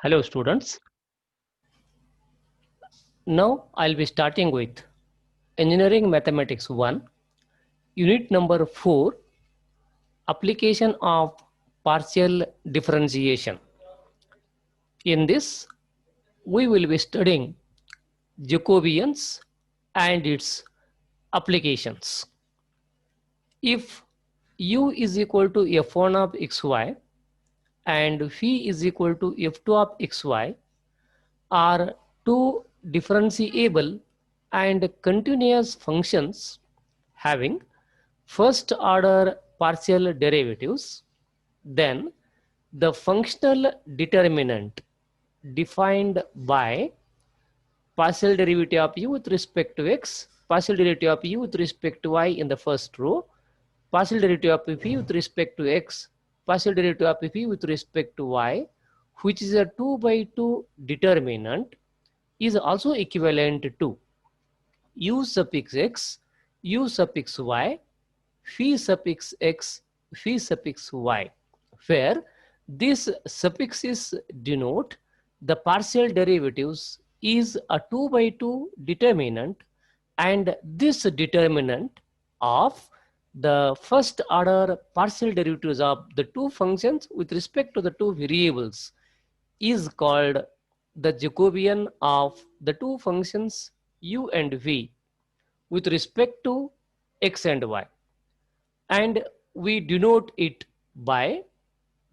Hello students. Now I'll be starting with Engineering Mathematics 1, Unit number 4, Application of Partial Differentiation. In this, we will be studying Jacobians and its applications. If u is equal to f1 of xy and phi is equal to f2 of xy are two differentiable and continuous functions having first order partial derivatives, then the functional determinant defined by partial derivative of u with respect to x, partial derivative of u with respect to y in the first row, partial derivative of phi with respect to x, partial derivative of phi with respect to y, which is a 2 by 2 determinant, is also equivalent to u suffix x, u suffix y, phi suffix x, phi suffix y, where these suffixes denote the partial derivatives is a 2 by 2 determinant, and this determinant of the first order partial derivatives of the two functions with respect to the two variables is called the Jacobian of the two functions u and v with respect to x and y, and we denote it by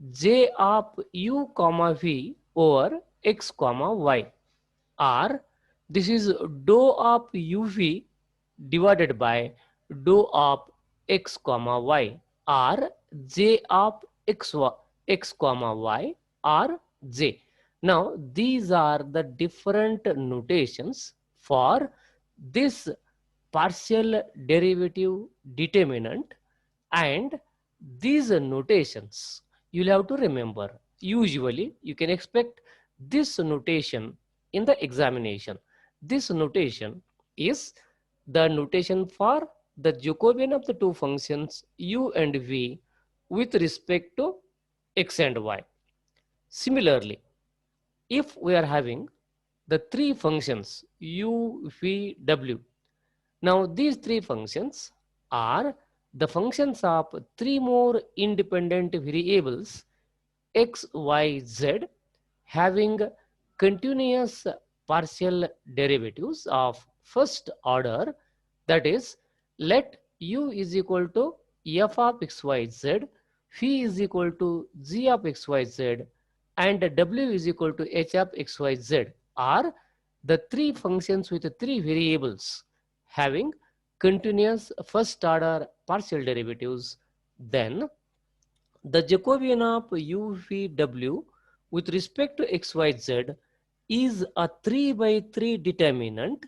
j of u comma v over x comma y, or this is dou of uv divided by dou of x comma y, or j of x comma y, or j. Now these are the different notations for this partial derivative determinant, and these notations you'll have to remember. Usually you can expect this notation in the examination. This notation is the notation for the Jacobian of the two functions u and v with respect to x and y. Similarly, if we are having the three functions u, v, w, now these three functions are the functions of three more independent variables x, y, z having continuous partial derivatives of first order, that is, let u is equal to f of xyz, phi is equal to g of xyz, and w is equal to h of xyz are the three functions with three variables having continuous first order partial derivatives. Then the Jacobian of UVW with respect to XYZ is a 3 by 3 determinant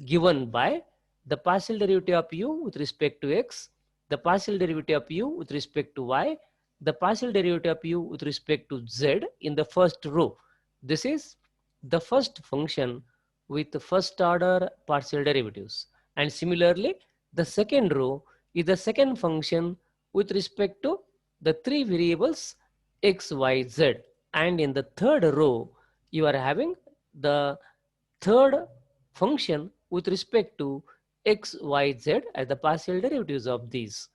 given by the partial derivative of u with respect to x, the partial derivative of u with respect to y, the partial derivative of u with respect to z in the first row. This is the first function with the first order partial derivatives. And similarly, the second row is the second function with respect to the three variables x, y, z. And in the third row, you are having the third function with respect to x, y, z as the partial derivatives of these.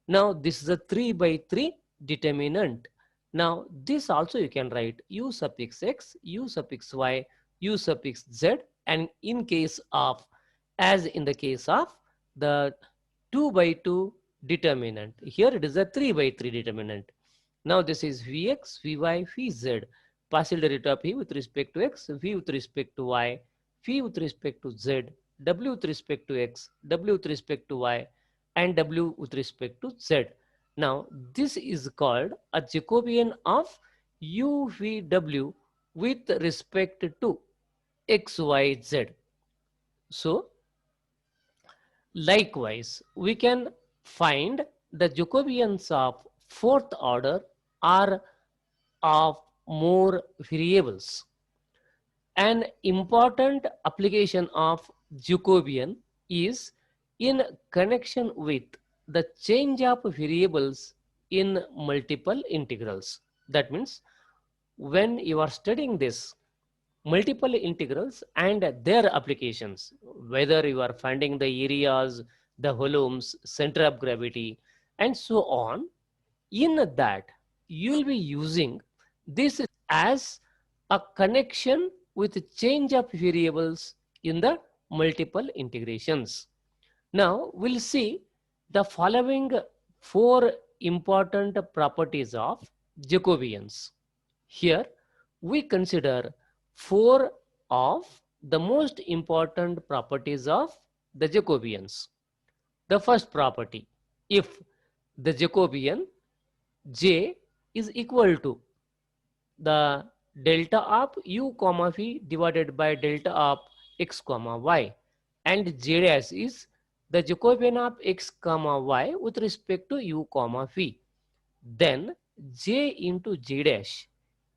Now this is a 3 by 3 determinant. Now this also you can write u suffix x, u suffix y, u suffix z, and in case of, as in the case of the 2 by 2 determinant, here it is a 3 by 3 determinant. Now this is vx, vy, vz, partial derivative of v with respect to x, v with respect to y, phi with respect to z, w with respect to x, w with respect to y, and w with respect to z. Now this is called a Jacobian of UVW with respect to x, y, z. So likewise, we can find the Jacobians of fourth order are of more variables. An important application of Jacobian is in connection with the change of variables in multiple integrals. That means when you are studying this multiple integrals and their applications, whether you are finding the areas, the volumes, center of gravity, and so on, in that you will be using this as a connection with change of variables in the multiple integrations. Now we'll see the following four important properties of Jacobians. Here we consider four of the most important properties of the Jacobians. The first property, if the Jacobian J is equal to the delta of u comma v divided by delta of x comma y, and J dash is the Jacobian of x comma y with respect to u comma v, then J into J dash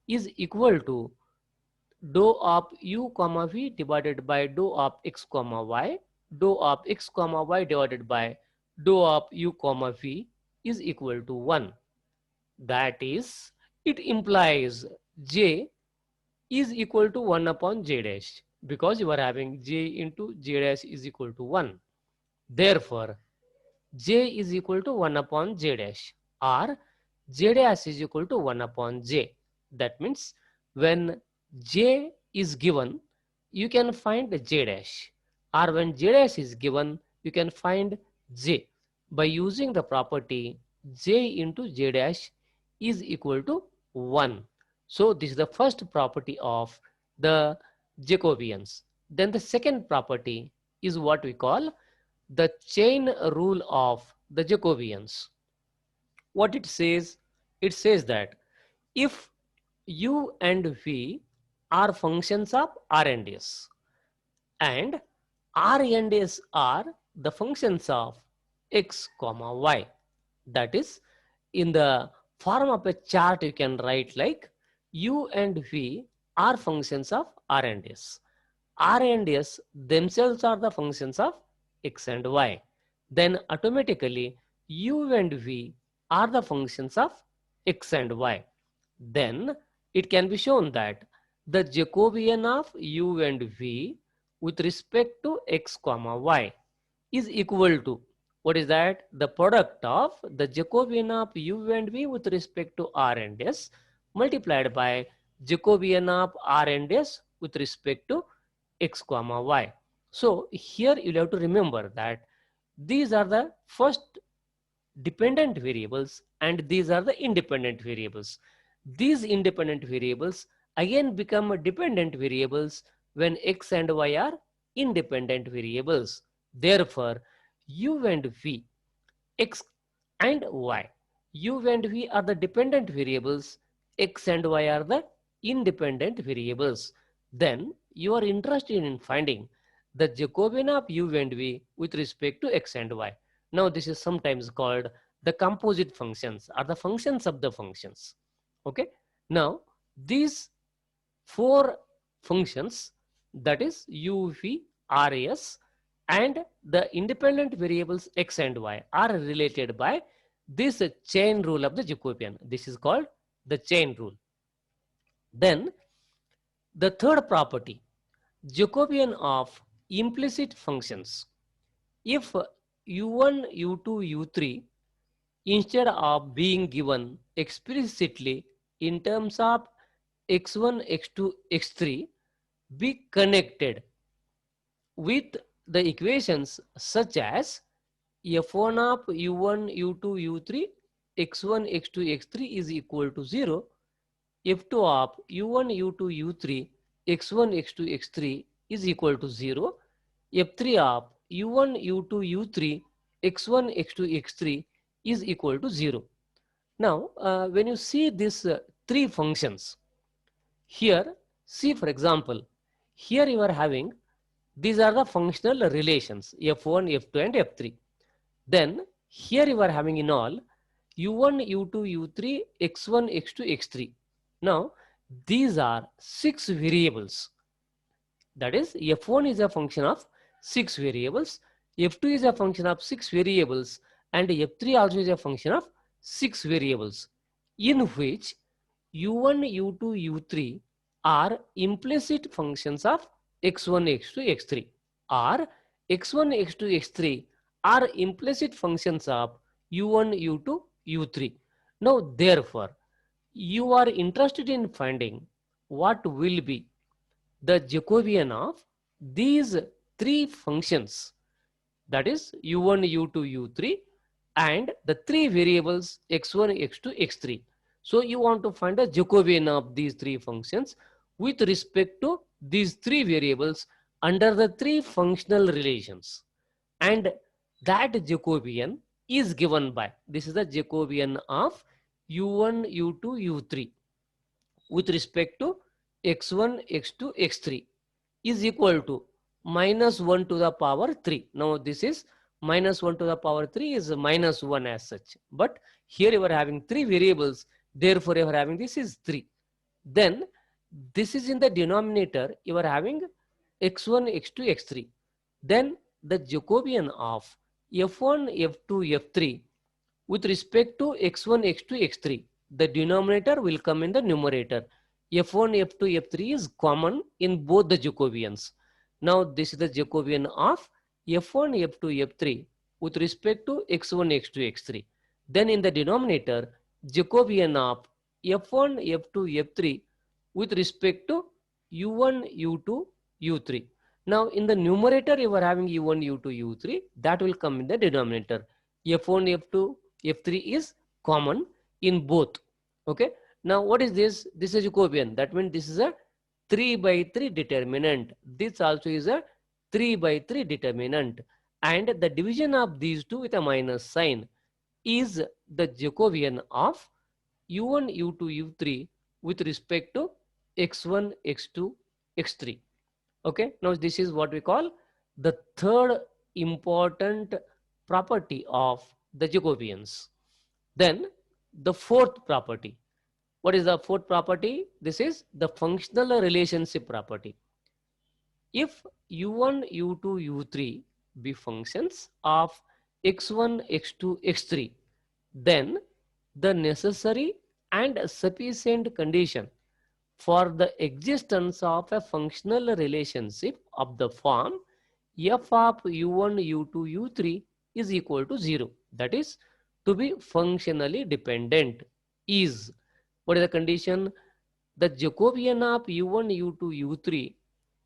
is equal to dou of u comma v divided by dou of x comma y, dou of x comma y divided by dou of u comma v is equal to 1. That is, it implies J is equal to 1 upon J dash, because you are having J into J dash is equal to 1. Therefore, J is equal to 1 upon J dash, or J dash is equal to 1 upon J. That means when J is given, you can find J dash, or when J dash is given, you can find J by using the property J into J dash is equal to 1. So this is the first property of the Jacobians. Then the second property is what we call the chain rule of the Jacobians. What it says that if u and v are functions of R and S, and R and S are the functions of x comma y, that is, in the form of a chart you can write like u and v are functions of R and S. R and S themselves are the functions of x and y. Then automatically u and v are the functions of x and y. Then it can be shown that the Jacobian of u and v with respect to x comma y is equal to, what is that? The product of the Jacobian of u and v with respect to R and S multiplied by Jacobian of R and S with respect to x comma y. So here you'll have to remember that these are the first dependent variables and these are the independent variables. These independent variables again become dependent variables when x and y are independent variables. Therefore, u and v, x and y, u and v are the dependent variables, x and y are the independent variables. Then you are interested in finding the Jacobian of u and v with respect to x and y. Now this is sometimes called the composite functions or the functions of the functions. Okay. Now these four functions, that is u, v, r, s, and the independent variables x and y are related by this chain rule of the Jacobian. This is called the chain rule. Then the third property, Jacobian of implicit functions. If u1, u2, u3, instead of being given explicitly in terms of x1, x2, x3, be connected with the equations such as f1 of u1, u2, u3, x1, x2, x3 is equal to 0, f2 of u1, u2, u3, x1, x2, x3 is equal to 0, f3 of u1, u2, u3, x1, x2, x3 is equal to 0. Now, when you see these three functions, here, see for example, here you are having, these are the functional relations, f1, f2 and f3. Then here you are having in all u1, u2, u3, x1, x2, x3. Now, these are 6 variables. That is, f1 is a function of 6 variables, f2 is a function of 6 variables, and f3 also is a function of 6 variables, in which u1, u2, u3 are implicit functions of x1, x2, x3, or x1, x2, x3 are implicit functions of u1, u2, u3. Now, therefore, you are interested in finding what will be the Jacobian of these three functions, that is u1, u2, u3, and the three variables x1, x2, x3. So you want to find a Jacobian of these three functions with respect to these three variables under the three functional relations, and that Jacobian is given by, this is the Jacobian of u1, u2, u3 with respect to x1, x2, x3 is equal to minus 1 to the power 3. Now this is minus 1 to the power 3 is minus 1 as such. But here you are having three variables, therefore you are having this is 3. Then this is in the denominator, you are having x1, x2, x3. Then the Jacobian of f1, f2, f3 with respect to x1, x2, x3. The denominator will come in the numerator. f1, f2, f3 is common in both the Jacobians. Now this is the Jacobian of f1, f2, f3 with respect to x1, x2, x3. Then in the denominator, Jacobian of f1, f2, f3 with respect to u1, u2, u3. Now in the numerator you are having u1, u2, u3, that will come in the denominator. f1, f2, f3 is common in both. Okay. Now what is this? This is Jacobian. That means this is a 3 by 3 determinant. This also is a 3 by 3 determinant. And the division of these two with a minus sign is the Jacobian of u1, u2, u3 with respect to x1, x2, x3. Okay. Now this is what we call the third important property of the Jacobians. Then the fourth property. What is the fourth property? This is the functional relationship property. If u1, u2, u3 be functions of x1, x2, x3, then the necessary and sufficient condition for the existence of a functional relationship of the form f of u1, u2, u3 is equal to 0. That is to be functionally dependent is, what is the condition? The Jacobian of u1, u2, u3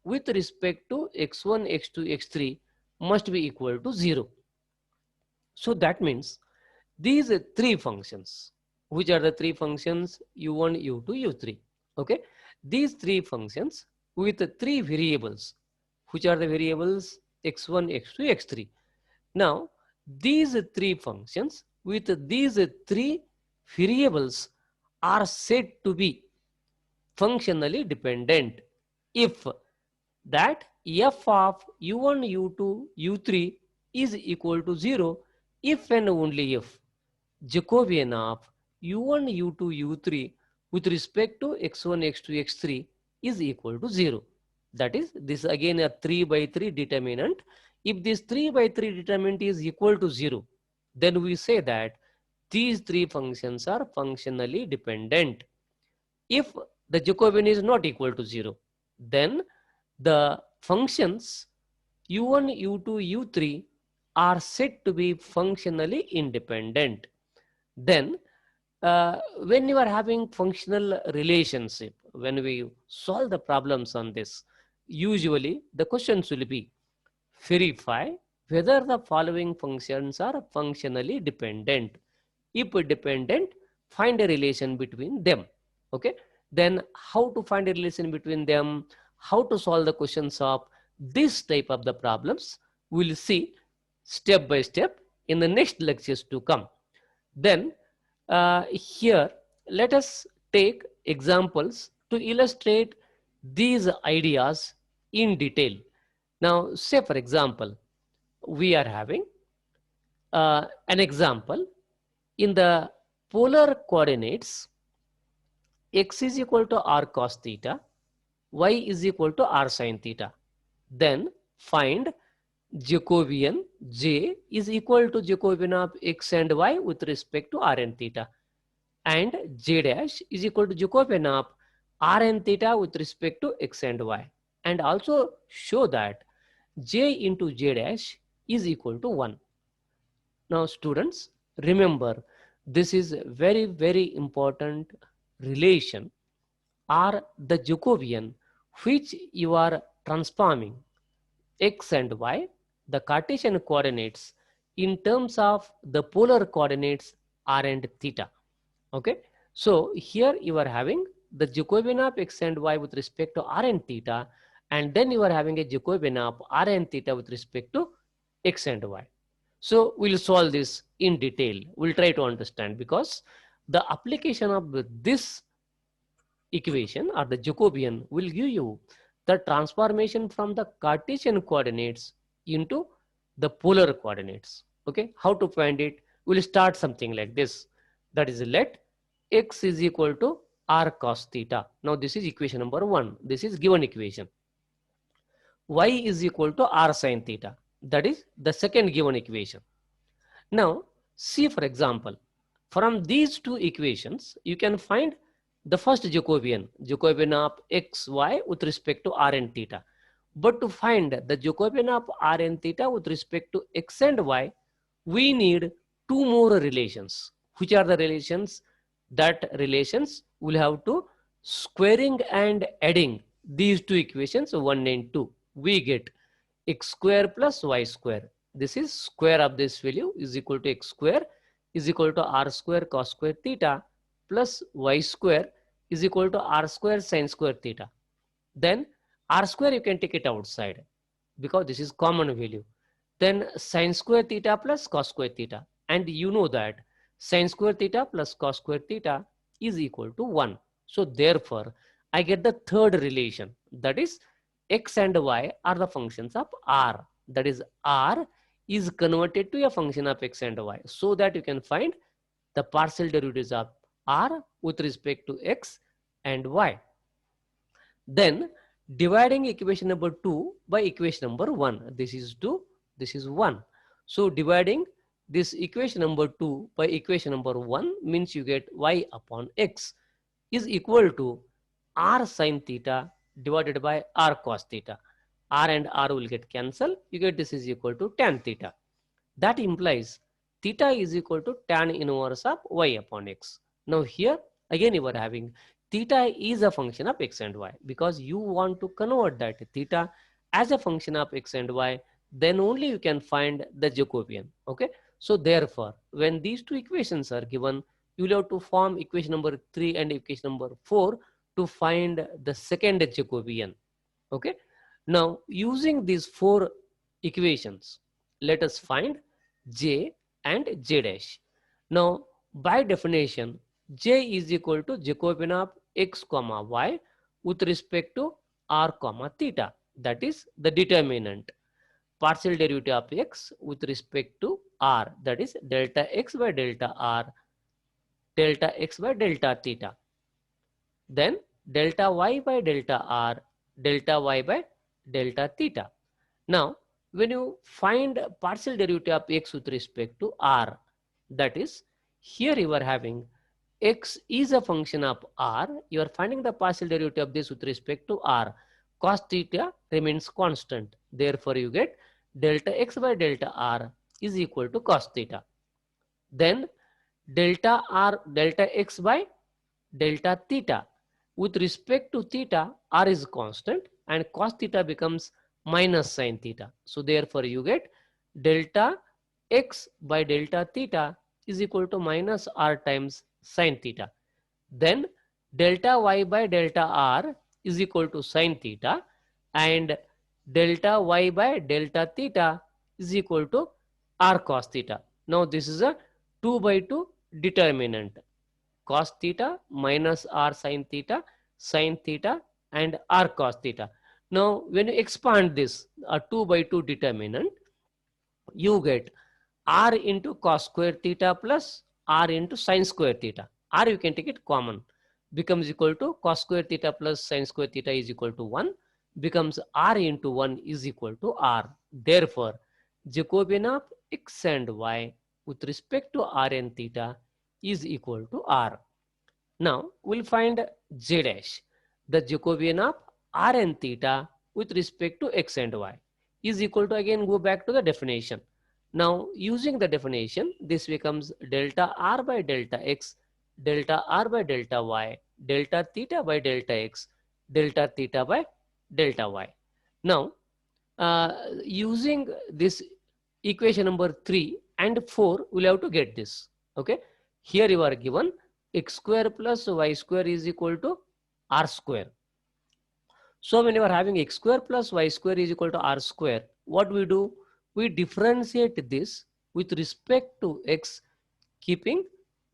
with respect to x1, x2, x3 must be equal to 0. So that means these three functions, which are the three functions u1, u2, u3. Okay, these three functions with three variables, which are the variables x1, x2, x3. Now these three functions with these three variables are said to be functionally dependent if that f of u1, u2, u3 is equal to 0 if and only if Jacobian of u1, u2, u3 with respect to x1, x2, x3 is equal to 0. That is, this again a 3 by 3 determinant. If this 3 by 3 determinant is equal to 0, then we say that these three functions are functionally dependent. If the Jacobian is not equal to 0, then the functions u1, u2, u3 are said to be functionally independent. Then when you are having functional relationship, when we solve the problems on this, usually the questions will be verify whether the following functions are functionally dependent. If dependent, find a relation between them. Okay. Then how to find a relation between them, how to solve the questions of this type of the problems, we'll see step by step in the next lectures to come. Then here let us take examples to illustrate these ideas in detail. Now say for example, we are having an example in the polar coordinates. X is equal to r cos theta, y is equal to r sin theta. Then find Jacobian J is equal to Jacobian of x and y with respect to r and theta. and j dash is equal to Jacobian of r and theta with respect to x and y, and also show that j into j dash is equal to 1. Now students, remember, this is very, very important relation, or the Jacobian, which you are transforming x and y, the Cartesian coordinates, in terms of the polar coordinates r and theta. Okay, so here you are having the Jacobian of x and y with respect to r and theta, and then you are having a Jacobian of r and theta with respect to x and y. So we'll solve this in detail. We'll try to understand, because the application of this equation or the Jacobian will give you the transformation from the Cartesian coordinates into the polar coordinates. Okay, how to find it? We'll start something like this. That is, let x is equal to r cos theta. Now this is equation number 1. This is given equation. Y is equal to r sin theta. That is the second given equation. Now see, for example, from these two equations you can find the first Jacobian of x, y with respect to r and theta. But to find the Jacobian of r and theta with respect to x and y, we need two more relations. Which are the relations? That relations will have to squaring and adding these two equations 1 and 2. We get x square plus y square. This is square of this value is equal to x square is equal to r square cos square theta plus y square is equal to r square sin square theta. Then r square you can take it outside because this is common value. Then sin square theta plus cos square theta, and you know that sin square theta plus cos square theta is equal to 1. So therefore I get the third relation, that is x and y are the functions of r. That is, r is converted to a function of x and y, so that you can find the partial derivatives of r with respect to x and y. Then dividing equation number 2 by equation number 1. This is 2, this is 1. So dividing this equation number 2 by equation number 1 means you get y upon x is equal to r sin theta divided by r cos theta. R and r will get cancelled. You get this is equal to tan theta. That implies theta is equal to tan inverse of y upon x. Now here again you are having theta is a function of x and y, because you want to convert that theta as a function of x and y, then only you can find the Jacobian. Okay, so therefore when these two equations are given, you will have to form equation number 3 and equation number 4 to find the second Jacobian. Okay, now using these four equations, let us find j and j dash. Now by definition, j is equal to Jacobian of x comma y with respect to r comma theta. That is the determinant. Partial derivative of x with respect to r, that is delta x by delta r, delta x by delta theta. Then delta y by delta r, delta y by delta theta. Now when you find partial derivative of x with respect to r, that is, here you are having x is a function of r, you are finding the partial derivative of this with respect to r. Cos theta remains constant, therefore you get delta x by delta r is equal to cos theta. Then delta r, delta x by delta theta, with respect to theta r is constant and cos theta becomes minus sin theta. So therefore you get delta x by delta theta is equal to minus r times sin theta. Then delta y by delta r is equal to sin theta, and delta y by delta theta is equal to r cos theta. Now this is a 2 by 2 determinant. Cos theta minus r sin theta and r cos theta. Now when you expand this a 2 by 2 determinant, you get r into cos square theta plus r into sin square theta. R you can take it common, becomes equal to cos square theta plus sin square theta is equal to 1, becomes r into 1 is equal to r. Therefore Jacobian of x and y with respect to r and theta is equal to r. Now we'll find z dash, the Jacobian of r and theta with respect to x and y is equal to, again go back to the definition. Now using the definition, this becomes delta r by delta x, delta r by delta y, delta theta by delta x, delta theta by delta y. Now using this equation number 3 and 4, we'll have to get this. Okay, here you are given x square plus y square is equal to r square. So when you are having x square plus y square is equal to r square, what we do? We differentiate this with respect to x, keeping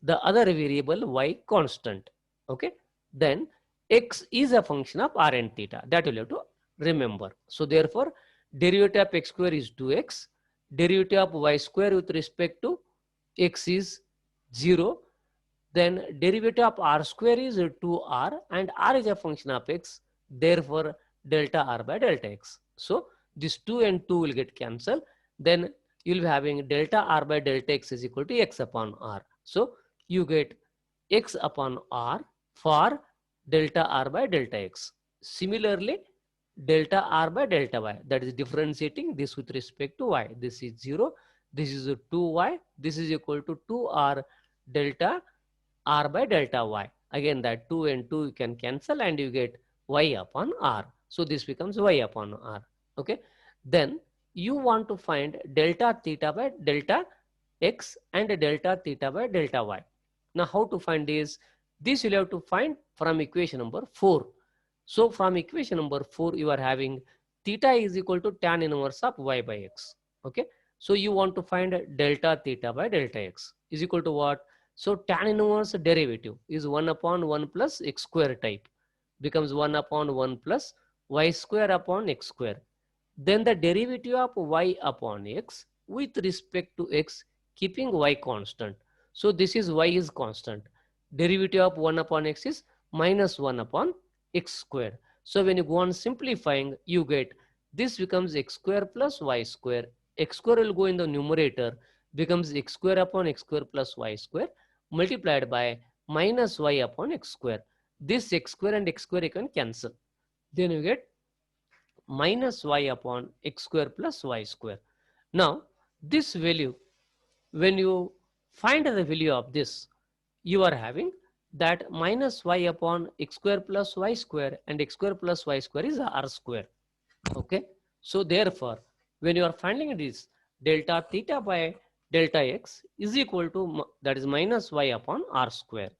the other variable y constant. Okay, then x is a function of r and theta, that you'll have to remember. So therefore derivative of x square is 2x, derivative of y square with respect to x is 0, then derivative of r square is 2r, and r is a function of x, therefore delta r by delta x. So this 2 and 2 will get cancelled, then you'll be having delta r by delta x is equal to x upon r. So you get x upon r for delta r by delta x. Similarly, delta r by delta y, that is differentiating this with respect to y. This is 0, this is a 2y, this is equal to 2r delta r by delta y. Again, that 2 and 2 you can cancel and you get y upon r. So this becomes y upon r. Okay. Then you want to find delta theta by delta x and delta theta by delta y. Now how to find this? This you'll have to find from equation number 4. So from equation number 4, you are having theta is equal to tan inverse of y by x. Okay. So you want to find delta theta by delta x is equal to what? So tan inverse derivative is 1 upon 1 plus x square type, becomes 1 upon 1 plus y square upon x square. Then the derivative of y upon x with respect to x, keeping y constant. So this is y is constant. Derivative of 1 upon x is minus 1 upon x square. So when you go on simplifying, you get this becomes x square plus y square. X square will go in the numerator, becomes x square upon x square plus y square multiplied by minus y upon x square. This x square and x square you can cancel. Then you get minus y upon x square plus y square. Now this value, when you find the value of this, you are having that minus y upon x square plus y square, and x square plus y square is r square. Okay. So therefore when you are finding this, delta theta by delta x is equal to, that is minus y upon r square.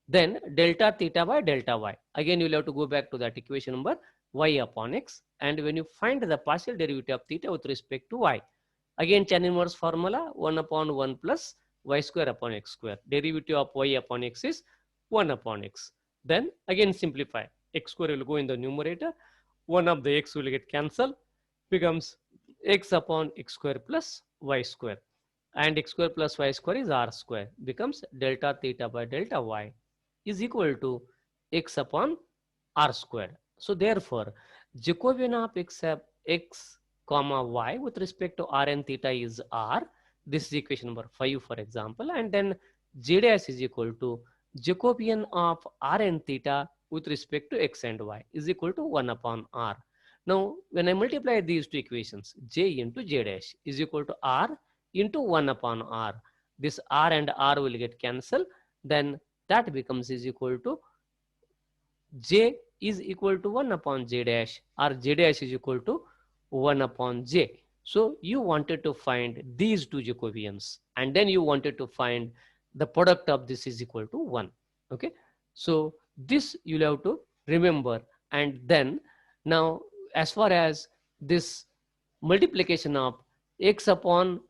Then delta theta by delta y, again you will have to go back to that equation number y upon x, and when you find the partial derivative of theta with respect to y, again tan inverse formula, 1 upon 1 plus y square upon x square. Derivative of y upon x is 1 upon x. Then again simplify, x square will go in the numerator, 1 of the x will get cancelled, becomes x upon x square plus y square, and x square plus y square is r square, becomes delta theta by delta y is equal to x upon r square. So therefore Jacobian of x comma y with respect to r and theta is r. This is equation number 5 for example, and then z dash is equal to Jacobian of r and theta with respect to x and y is equal to 1 upon r. Now when I multiply these two equations, j into j dash is equal to r into 1 upon r. This r and r will get cancelled, then that becomes is equal to j is equal to 1 upon j dash, or j dash is equal to 1 upon j. So you wanted to find these two Jacobians, and then you wanted to find the product of this is equal to 1. Okay. So this you'll have to remember. And then now as far as this multiplication of x upon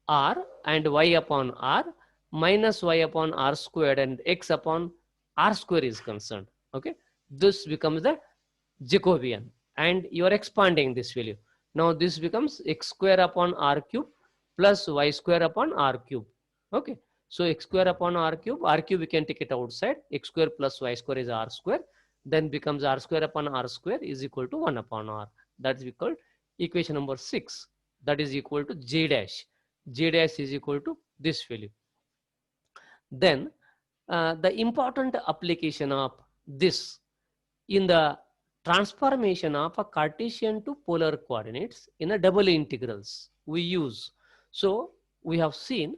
r and y upon r minus y upon r squared and x upon r square is concerned, okay, this becomes the Jacobian, and you are expanding this value. Now this becomes x square upon r cube plus y square upon r cube. Okay, so x square upon r cube we can take it outside, x square plus y square is r square, then becomes r square upon r square is equal to 1 upon r. That's called equation number 6. That is equal to j dash. J dash is equal to this value. Then the important application of this in the transformation of a Cartesian to polar coordinates in a double integrals we use. So we have seen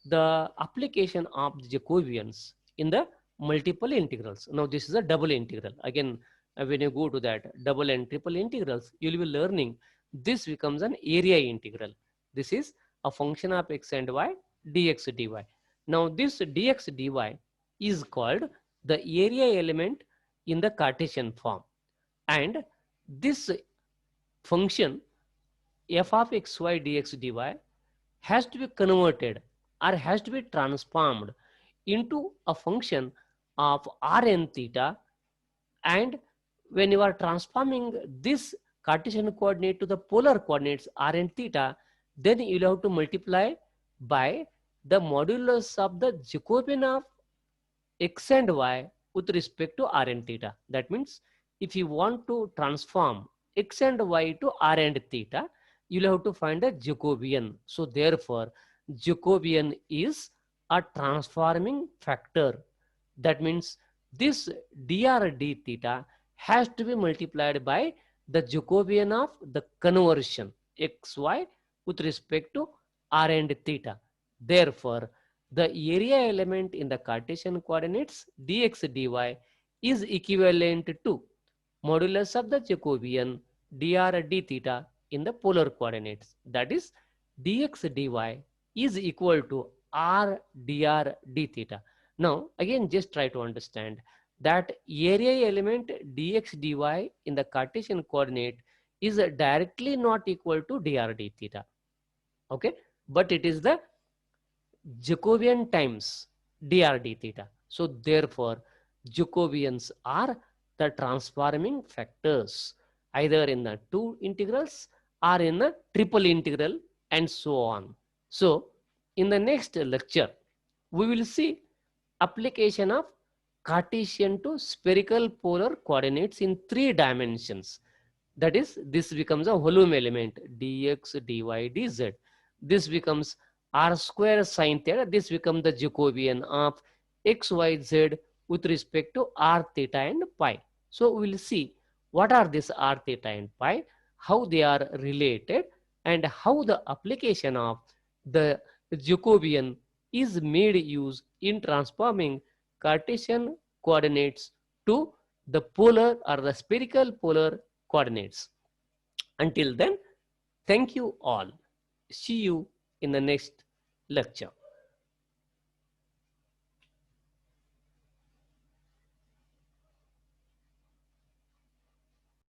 the application of the Jacobians in the multiple integrals. Now this is a double integral. Again, when you go to that double and triple integrals, you will be learning this becomes an area integral. This is a function of x and y dx dy. Now this dx dy is called the area element in the Cartesian form, and this function f of xy dx dy has to be converted or has to be transformed into a function of rn theta. And when you are transforming this Cartesian coordinate to the polar coordinates rn theta, then you will have to multiply by the modulus of the Jacobian of x and y with respect to rn theta. That means if you want to transform x and y to r and theta, you'll have to find a Jacobian. So therefore, Jacobian is a transforming factor. That means this dr d theta has to be multiplied by the Jacobian of the conversion xy with respect to r and theta. Therefore, the area element in the Cartesian coordinates dx dy is equivalent to modulus of the Jacobian dr d theta in the polar coordinates. That is, dx dy is equal to r dr d theta. Now again, just try to understand that area element dx dy in the Cartesian coordinate is directly not equal to dr d theta. Okay, but it is the Jacobian times dr d theta. So therefore, Jacobians are the transforming factors either in the two integrals or in the triple integral and so on. So in the next lecture, we will see application of Cartesian to spherical polar coordinates in 3 dimensions. That is, this becomes a volume element dx dy dz. This becomes r square sine theta. This becomes the Jacobian of xyz with respect to r theta and pi. So we will see what are this r theta and pi, how they are related, and how the application of the Jacobian is made use in transforming Cartesian coordinates to the polar or the spherical polar coordinates. Until then, thank you all. See you in the next lecture.